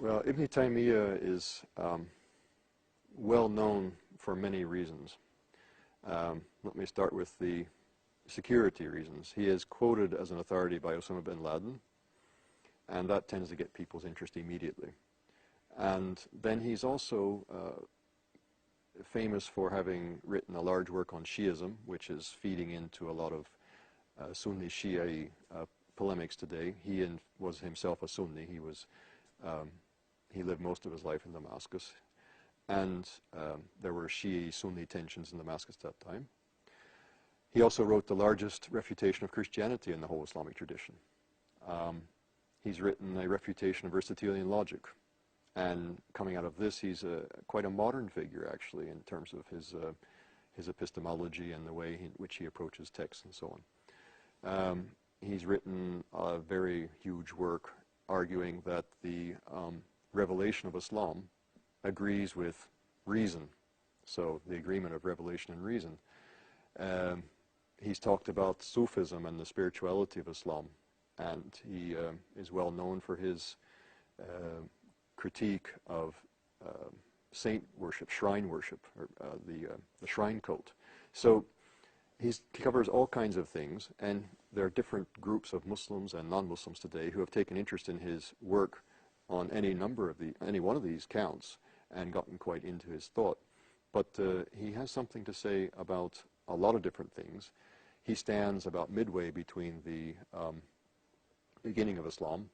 Well, Ibn Taymiyyah is well known for many reasons. Let me start with the security reasons. He is quoted as an authority by Osama bin Laden, and that tends to get people's interest immediately. And then he's also famous for having written a large work on Shi'ism, which is feeding into a lot of Sunni Shia polemics today. He was himself a Sunni. He lived most of his life in Damascus, and there were Shia-Sunni tensions in Damascus at that time. He also wrote the largest refutation of Christianity in the whole Islamic tradition. He's written a refutation of Aristotelian logic, and coming out of this, he's quite a modern figure, actually, in terms of his epistemology and the way in which he approaches texts and so on. He's written a very huge work arguing that the revelation of Islam agrees with reason, so the agreement of revelation and reason. He's talked about Sufism and the spirituality of Islam, and he is well known for his critique of saint worship, shrine worship, or the shrine cult. So he covers all kinds of things, and there are different groups of Muslims and non-Muslims today who have taken interest in his work on any one of these counts and gotten quite into his thought. But he has something to say about a lot of different things. He stands about midway between the beginning of Islam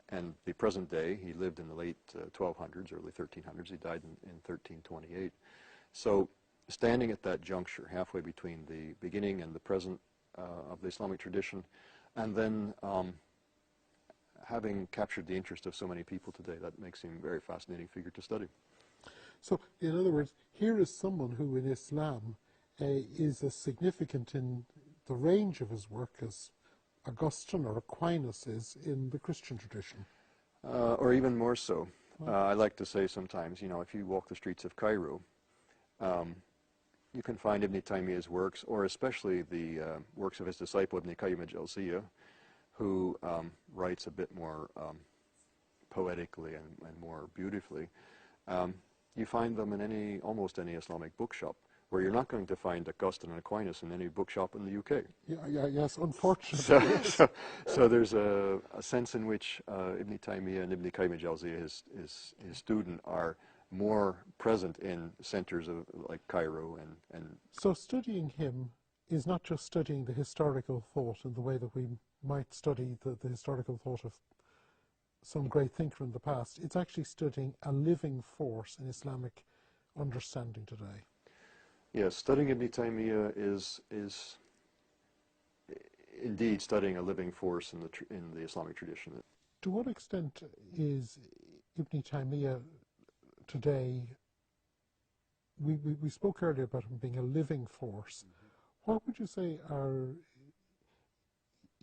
and the present day. He lived in the late 1200s, early 1300s. He died in 1328. So standing at that juncture, halfway between the beginning and the present of the Islamic tradition, and then having captured the interest of so many people today, that makes him a very fascinating figure to study. So, in other words, here is someone who in Islam is as significant in the range of his work as Augustine or Aquinas is in the Christian tradition. Or even more so. I like to say sometimes, if you walk the streets of Cairo, you can find Ibn Taymiyyah's works, or especially the works of his disciple Ibn Qayyim al-Jawziyah, who writes a bit more poetically and more beautifully. You find them in almost any Islamic bookshop, where you're not going to find Augustine and Aquinas in any bookshop in the UK. Yes, unfortunately. So there's a sense in which Ibn Taymiyyah and Ibn Qayyim al-Jawziyah, his student, are more present in centers like Cairo and. So studying him is not just studying the historical thought in the way that we might study the historical thought of some great thinker in the past. It's actually studying a living force in Islamic understanding today. Yes, studying Ibn Taymiyyah is indeed studying a living force in the Islamic tradition. To what extent is Ibn Taymiyyah today? We spoke earlier about him being a living force. Mm-hmm. What would you say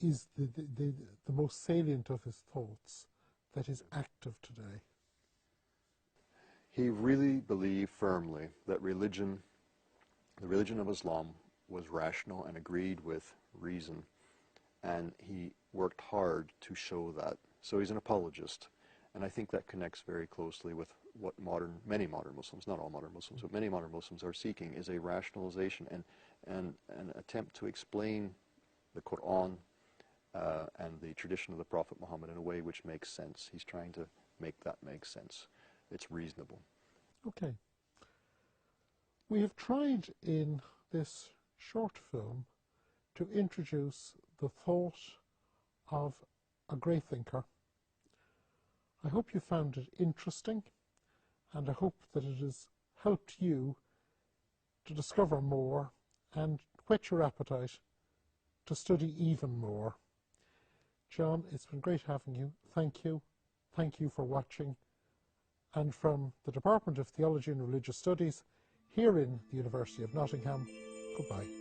is the most salient of his thoughts that is active today? He really believed firmly that the religion of Islam was rational and agreed with reason, and he worked hard to show that. So he's an apologist, and I think that connects very closely with what many modern Muslims, not all modern Muslims, but many modern Muslims are seeking, is a rationalization and an attempt to explain the Quran and the tradition of the Prophet Muhammad in a way which makes sense. He's trying to make that make sense. It's reasonable. Okay. We have tried in this short film to introduce the thought of a great thinker. I hope you found it interesting, and I hope that it has helped you to discover more and whet your appetite to study even more. John, it's been great having you. Thank you. Thank you for watching. And from the Department of Theology and Religious Studies here in the University of Nottingham, goodbye.